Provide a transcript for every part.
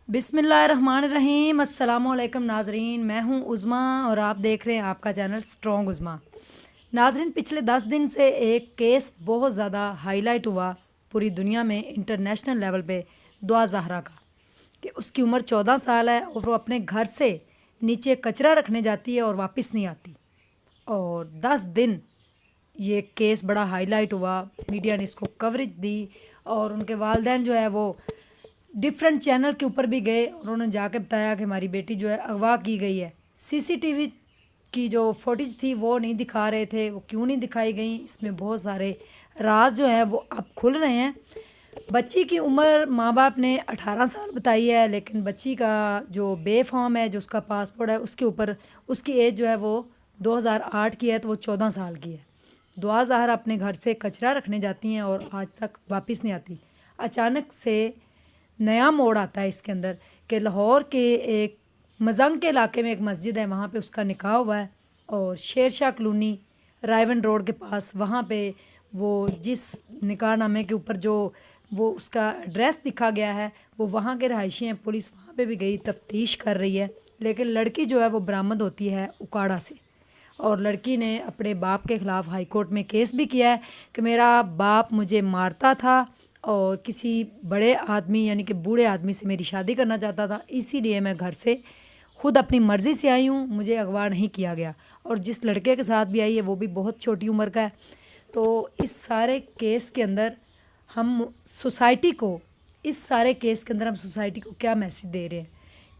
बिस्मिल्लाहिर्रहमानिर्रहीम। अस्सलामुअलैकुम नाजरीन, मैं हूं उज़मा और आप देख रहे हैं आपका चैनल स्ट्रॉन्ग उज़मा। नाजरीन, पिछले 10 दिन से एक केस बहुत ज़्यादा हाईलाइट हुआ पूरी दुनिया में, इंटरनेशनल लेवल पे, दुआ ज़हरा का, कि उसकी उम्र 14 साल है और वो अपने घर से नीचे कचरा रखने जाती है और वापस नहीं आती। और 10 दिन ये केस बड़ा हाईलाइट हुआ, मीडिया ने इसको कवरेज दी और उनके वालिदैन जो है वो डिफरेंट चैनल के ऊपर भी गए और उन्होंने जाके बताया कि हमारी बेटी जो है अगवा की गई है। सीसीटीवी की जो फुटेज थी वो नहीं दिखा रहे थे, वो क्यों नहीं दिखाई गई, इसमें बहुत सारे राज जो हैं वो अब खुल रहे हैं। बच्ची की उम्र माँ बाप ने 18 साल बताई है, लेकिन बच्ची का जो बे फॉर्म है, जो उसका पासपोर्ट है, उसके ऊपर उसकी एज जो है वो 2008 की है, तो वो 14 साल की है। दुआ ज़हरा अपने घर से कचरा रखने जाती हैं और आज तक वापस नहीं आती। अचानक से नया मोड़ आता है इसके अंदर कि लाहौर के एक मजंग के इलाके में एक मस्जिद है, वहाँ पे उसका निकाह हुआ है और शेर शाह कॉलोनी रायवन रोड के पास, वहाँ पे वो जिस निकाह नामे के ऊपर जो वो उसका एड्रेस लिखा गया है वो वहाँ के रहायशी हैं। पुलिस वहाँ पे भी गई, तफ्तीश कर रही है, लेकिन लड़की जो है वो बरामद होती है उकाड़ा से। और लड़की ने अपने बाप के ख़िलाफ़ हाई कोर्ट में केस भी किया है कि मेरा बाप मुझे मारता था और किसी बड़े आदमी यानी कि बूढ़े आदमी से मेरी शादी करना चाहता था, इसीलिए मैं घर से खुद अपनी मर्ज़ी से आई हूँ, मुझे अगवा नहीं किया गया। और जिस लड़के के साथ भी आई है वो भी बहुत छोटी उम्र का है। तो इस सारे केस के अंदर हम सोसाइटी को इस सारे केस के अंदर हम सोसाइटी को क्या मैसेज दे रहे हैं?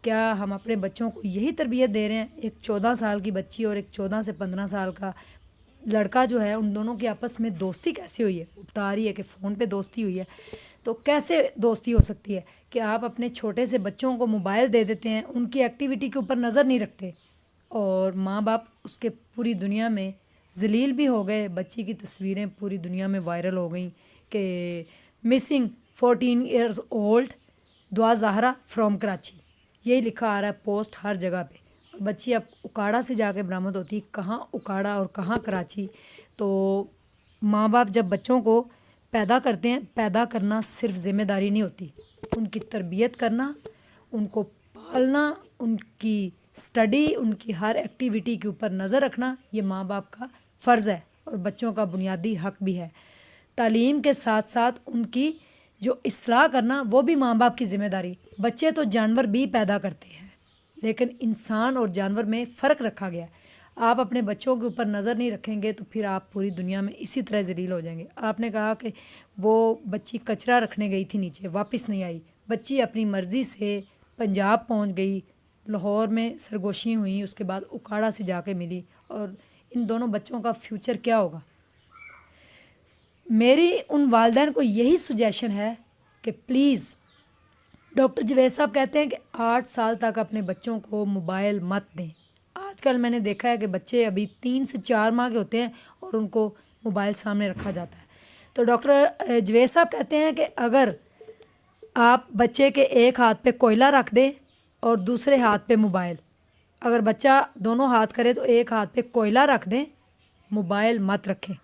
क्या हम अपने बच्चों को यही तरबियत दे रहे हैं? एक 14 साल की बच्ची और एक 14 से 15 साल का लड़का जो है, उन दोनों की आपस में दोस्ती कैसे हुई है? वो बता रही है कि फ़ोन पे दोस्ती हुई है। तो कैसे दोस्ती हो सकती है कि आप अपने छोटे से बच्चों को मोबाइल दे देते हैं, उनकी एक्टिविटी के ऊपर नज़र नहीं रखते और माँ बाप उसके पूरी दुनिया में जलील भी हो गए। बच्ची की तस्वीरें पूरी दुनिया में वायरल हो गई कि मिसिंग 14 ईयर्स ओल्ड दुआ ज़हरा फ्रॉम कराची, यही लिखा आ रहा है पोस्ट हर जगह पे। और बच्ची अब उकाड़ा से जाके बरामद होती, कहाँ उकाड़ा और कहाँ कराची। तो माँ बाप जब बच्चों को पैदा करते हैं, पैदा करना सिर्फ ज़िम्मेदारी नहीं होती, उनकी तरबियत करना, उनको पालना, उनकी स्टडी, उनकी हर एक्टिविटी के ऊपर नज़र रखना, ये माँ बाप का फ़र्ज़ है और बच्चों का बुनियादी हक भी है। तालीम के साथ साथ उनकी जो इस्लाह करना वो भी माँ बाप की ज़िम्मेदारी। बच्चे तो जानवर भी पैदा करते हैं, लेकिन इंसान और जानवर में फ़र्क रखा गया है। आप अपने बच्चों के ऊपर नज़र नहीं रखेंगे तो फिर आप पूरी दुनिया में इसी तरह ज़लील हो जाएंगे। आपने कहा कि वो बच्ची कचरा रखने गई थी नीचे, वापस नहीं आई। बच्ची अपनी मर्ज़ी से पंजाब पहुंच गई, लाहौर में सरगोशी हुई, उसके बाद उकाड़ा से जाके मिली। और इन दोनों बच्चों का फ्यूचर क्या होगा? मेरी उन वालिदैन को यही सुजेशन है कि प्लीज़, डॉक्टर जवेद साहब कहते हैं कि 8 साल तक अपने बच्चों को मोबाइल मत दें। आजकल मैंने देखा है कि बच्चे अभी 3 से 4 माह के होते हैं और उनको मोबाइल सामने रखा जाता है। तो डॉक्टर जवेद साहब कहते हैं कि अगर आप बच्चे के एक हाथ पे कोयला रख दें और दूसरे हाथ पे मोबाइल, अगर बच्चा दोनों हाथ करे तो एक हाथ पे कोयला रख दें, मोबाइल मत रखें।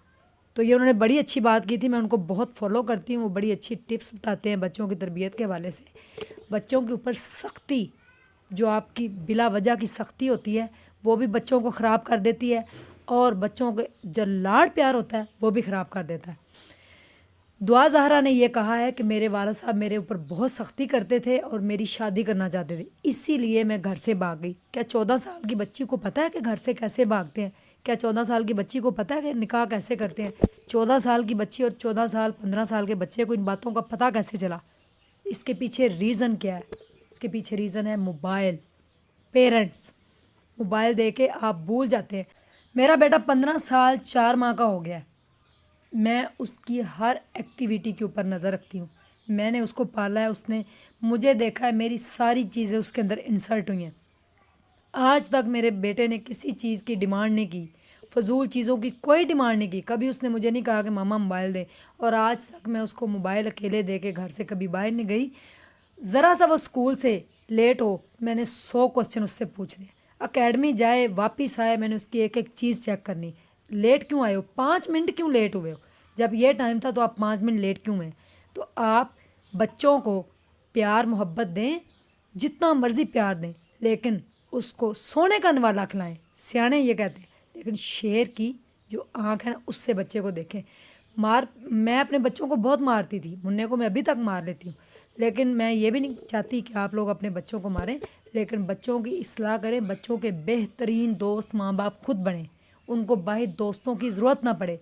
तो ये उन्होंने बड़ी अच्छी बात की थी, मैं उनको बहुत फॉलो करती हूँ। वो बड़ी अच्छी टिप्स बताते हैं बच्चों की तरबियत के हवाले से। बच्चों के ऊपर सख्ती, जो आपकी बिला वजह की सख्ती होती है, वो भी बच्चों को ख़राब कर देती है और बच्चों के जो लाड प्यार होता है वो भी ख़राब कर देता है। दुआ ज़हरा ने यह कहा है कि मेरे वालिद साहब मेरे ऊपर बहुत सख्ती करते थे और मेरी शादी करना चाहते थे, इसीलिए मैं घर से भाग गई। क्या 14 साल की बच्ची को पता है कि घर से कैसे भागते हैं? क्या 14 साल की बच्ची को पता है कि निकाह कैसे करते हैं? 14 साल की बच्ची और 14 साल 15 साल के बच्चे को इन बातों का पता कैसे चला? इसके पीछे रीज़न क्या है? इसके पीछे रीज़न है मोबाइल। पेरेंट्स मोबाइल दे के आप भूल जाते हैं। मेरा बेटा 15 साल 4 माह का हो गया है, मैं उसकी हर एक्टिविटी के ऊपर नज़र रखती हूँ। मैंने उसको पाला है, उसने मुझे देखा है, मेरी सारी चीज़ें उसके अंदर इंसर्ट हुई हैं। आज तक मेरे बेटे ने किसी चीज़ की डिमांड नहीं की, फ़जूल चीज़ों की कोई डिमांड नहीं की। कभी उसने मुझे नहीं कहा कि मामा मोबाइल दे, और आज तक मैं उसको मोबाइल अकेले दे के घर से कभी बाहर नहीं गई। ज़रा सा वो स्कूल से लेट हो, मैंने 100 क्वेश्चन उससे पूछने। अकेडमी जाए वापस आए, मैंने उसकी एक एक चीज़ चेक करनी। लेट क्यों आए हो? 5 मिनट क्यों लेट हुए हो? जब ये टाइम था तो आप 5 मिनट लेट क्यों हुए? तो आप बच्चों को प्यार मोहब्बत दें, جتنا مرضی پیار دیں لیکن اس کو سونے کا نوالا کھلائیں، سیانے یہ کہتے ہیں، لیکن شیر کی جو آنکھ ہے نا اس سے بچے کو دیکھیں۔ میں اپنے بچوں کو بہت مارتی تھی، منع کو میں ابھی تک مار لیتی ہوں، لیکن میں یہ بھی نہیں چاہتی کہ آپ لوگ اپنے بچوں کو ماریں، لیکن بچوں کی اصلاح کریں، بچوں کے بہترین دوست ماں باپ خود بنیں، ان کو باہر دوستوں کی ضرورت نہ پڑے۔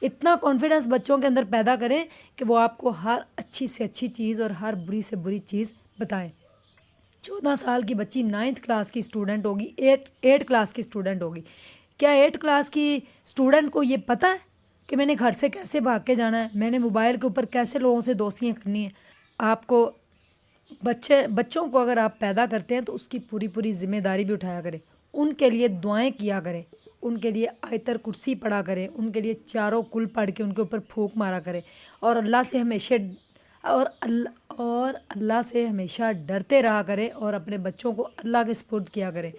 اتنا کانفیڈنس بچوں کے اندر پیدا کریں کہ وہ آپ کو ہر اچھی سے اچھی چیز اور ہر بری سے بری چیز بتائیں۔ 14 سال کی بچی 9th کلاس کی اسٹوڈنٹ ہوگی، 8 کلاس کی اسٹوڈنٹ ہوگی، کیا 8 کلاس کی اسٹوڈنٹ کو یہ پتہ ہے کہ میں نے گھر سے کیسے بھاگ کے جانا ہے، میں نے موبائل کے اوپر کیسے لوگوں سے دوستیاں کرنی ہیں؟ آپ کو بچوں کو اگر آپ پیدا کرتے ہیں تو اس کی پوری ذمہ داری بھی اٹھایا کریں، ان کے لیے دعائیں کیا کریں، ان کے لیے آیت کرسی پڑھا کریں، ان کے لیے چاروں کل پڑھ کے ان کے اوپر پھونک مارا کریں، اور اللہ سے ہمیشہ ڈرتے رہا کریں، اور اپنے بچوں کو اللہ کے سپرد کیا کریں،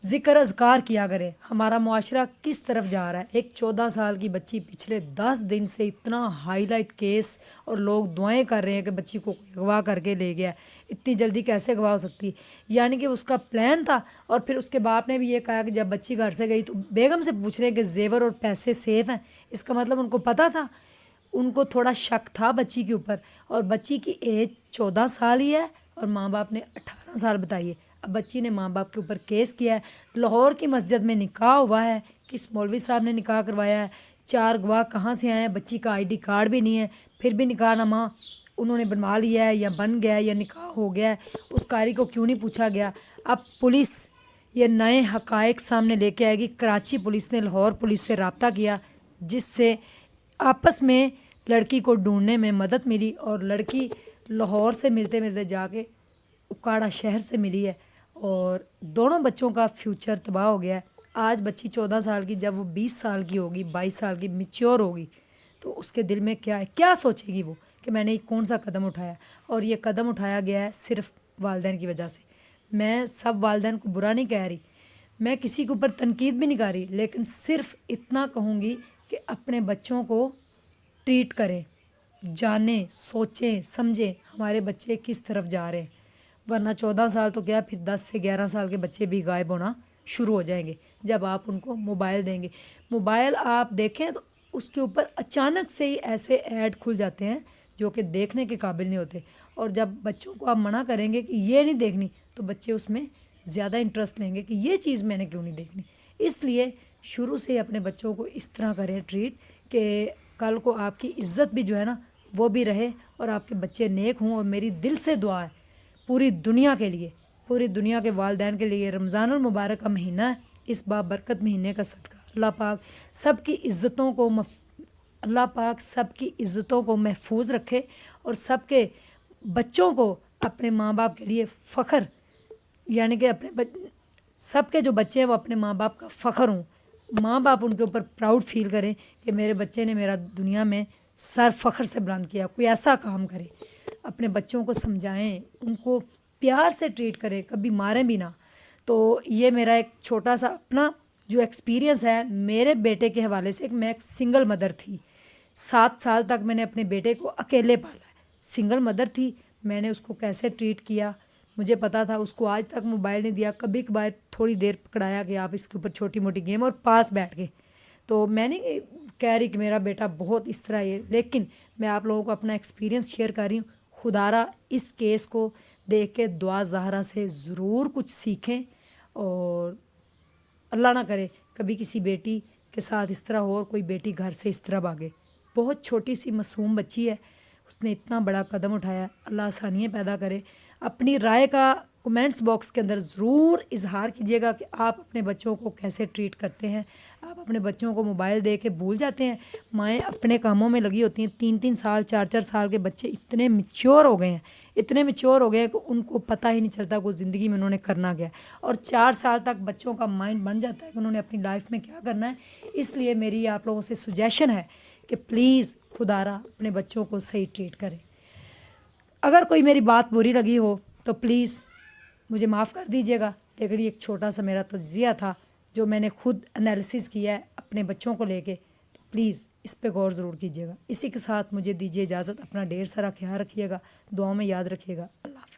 ذکر اذکار کیا کریں۔ ہمارا معاشرہ کس طرف جا رہا ہے؟ ایک 14 سال کی بچی پچھلے 10 دن سے اتنا ہائی لائٹ کیس، اور لوگ دعائیں کر رہے ہیں کہ بچی کو اغوا کر کے لے گیا، اتنی جلدی کیسے اغوا ہو سکتی؟ یعنی کہ اس کا پلان تھا، اور پھر اس کے باپ نے بھی یہ کہا کہ جب بچی گھر سے گئی تو بیگم سے پوچھ رہے ہیں کہ زیور اور پیسے سیف ہیں، اس کا مطلب ان کو پتہ تھا، ان کو تھوڑا شک تھا بچی کے اوپر، اور بچی کی ایج 14 سال ہی ہے اور ماں باپ نے 18 سال بتائی ہے۔ اب بچی نے ماں باپ کے اوپر کیس کیا ہے، لاہور کی مسجد میں نکاح ہوا ہے، کس مولوی صاحب نے نکاح کروایا ہے، 4 گواہ کہاں سے آئے ہیں، بچی کا ID کارڈ بھی نہیں ہے، پھر بھی نکاح نامہ انہوں نے بنوا لیا ہے یا بن گیا ہے یا نکاح ہو گیا ہے، اس قاری کو کیوں نہیں پوچھا گیا؟ اب پولیس یہ نئے حقائق سامنے لے کے آئے گی۔ کراچی پولیس نے لاہور پولیس سے رابطہ کیا، جس سے آپس میں لڑکی کو ڈھونڈنے میں مدد ملی، اور لڑکی لاہور سے ملتے ملتے جا کے اکاڑا شہر سے ملی ہے، اور دونوں بچوں کا فیوچر تباہ ہو گیا ہے۔ آج بچی 14 سال کی، جب وہ 20 سال کی ہوگی، 22 سال کی میچور ہوگی، تو اس کے دل میں کیا ہے، کیا سوچے گی وہ کہ میں نے کون سا قدم اٹھایا؟ اور یہ قدم اٹھایا گیا ہے صرف والدین کی وجہ سے۔ میں سب والدین کو برا نہیں کہہ رہی، میں کسی کے اوپر تنقید بھی نہیں کر رہی، لیکن صرف اتنا کہوں گی کہ اپنے بچوں کو ٹریٹ کریں، جانیں، سوچیں، سمجھیں ہمارے بچے کس طرف جا رہے ہیں، ورنہ 14 سال تو کیا، پھر 10 سے 11 سال کے بچے بھی غائب ہونا شروع ہو جائیں گے جب آپ ان کو موبائل دیں گے۔ موبائل آپ دیکھیں تو اس کے اوپر اچانک سے ہی ایسے ایڈ کھل جاتے ہیں جو کہ دیکھنے کے قابل نہیں ہوتے، اور جب بچوں کو آپ منع کریں گے کہ یہ نہیں دیکھنی، تو بچے اس میں زیادہ انٹرسٹ لیں گے کہ یہ چیز میں نے کیوں نہیں دیکھنی۔ اس لیے شروع سے ہی اپنے بچوں کو اس طرح کریں ٹریٹ کہ کل کو آپ کی عزت بھی جو ہے نا وہ بھی رہے، اور آپ کے بچے نیک ہوں۔ اور میری دل سے دعا ہے پوری دنیا کے لیے، پوری دنیا کے والدین کے لیے، رمضان المبارک کا مہینہ ہے، اس بابرکت مہینے کا صدقہ اللہ پاک سب کی عزتوں کو محفوظ رکھے، اور سب کے بچوں کو اپنے ماں باپ کے لیے فخر، یعنی کہ سب کے جو بچے ہیں وہ اپنے ماں باپ کا فخر ہوں، ماں باپ ان کے اوپر پراؤڈ فیل کریں کہ میرے بچے نے میرا دنیا میں سر فخر سے بلند کیا۔ کوئی ایسا کام کرے، اپنے بچوں کو سمجھائیں، ان کو پیار سے ٹریٹ کریں، کبھی ماریں بھی نہ۔ تو یہ میرا ایک چھوٹا سا اپنا جو ایکسپیرینس ہے میرے بیٹے کے حوالے سے۔ میں ایک سنگل مدر تھی، 7 سال تک میں نے اپنے بیٹے کو اکیلے پالا ہے، سنگل مدر تھی، میں نے اس کو کیسے ٹریٹ کیا مجھے پتا تھا۔ اس کو آج تک موبائل نہیں دیا، کبھی کبھار تھوڑی دیر پکڑایا کہ آپ اس کے اوپر چھوٹی موٹی گیم، اور پاس بیٹھ گئے۔ تو میں نہیں کہہ رہی کہ میرا بیٹا بہت اس طرح ہے، لیکن میں آپ لوگوں کو اپنا ایکسپیرینس شیئر کر رہی ہوں۔ خدارا اس کیس کو دیکھ کے دعا زہرا سے ضرور کچھ سیکھیں، اور اللہ نہ کرے کبھی کسی بیٹی کے ساتھ اس طرح ہو اور کوئی بیٹی گھر سے اس طرح بھاگے۔ بہت چھوٹی سی معصوم بچی ہے، اس نے اتنا بڑا قدم اٹھایا، اللہ آسانیاں پیدا کرے۔ اپنی رائے کا کمنٹس باکس کے اندر ضرور اظہار کیجیے گا کہ آپ اپنے بچوں کو کیسے ٹریٹ کرتے ہیں۔ آپ اپنے بچوں کو موبائل دے کے بھول جاتے ہیں، مائیں اپنے کاموں میں لگی ہوتی ہیں، 3 سال 4 سال کے بچے اتنے میچور ہو گئے ہیں کہ ان کو پتہ ہی نہیں چلتا کہ زندگی میں انہوں نے کرنا کیا ہے، اور 4 سال تک بچوں کا مائنڈ بن جاتا ہے کہ انہوں نے اپنی لائف میں کیا کرنا ہے۔ اس لیے میری آپ لوگوں سے سجیشن ہے کہ پلیز خدارا اپنے بچوں کو صحیح ٹریٹ کریں۔ اگر کوئی میری بات بری لگی ہو تو پلیز مجھے معاف کر دیجیے گا، لیکن یہ ایک چھوٹا سا میرا تجزیہ تھا جو میں نے خود انالیسس کیا ہے اپنے بچوں کو لے کے۔ پلیز اس پہ غور ضرور کیجیے گا۔ اسی کے ساتھ مجھے دیجیے اجازت، اپنا ڈھیر سارا خیال رکھیے گا، دعاؤں میں یاد رکھیے گا۔ اللہ حافظ۔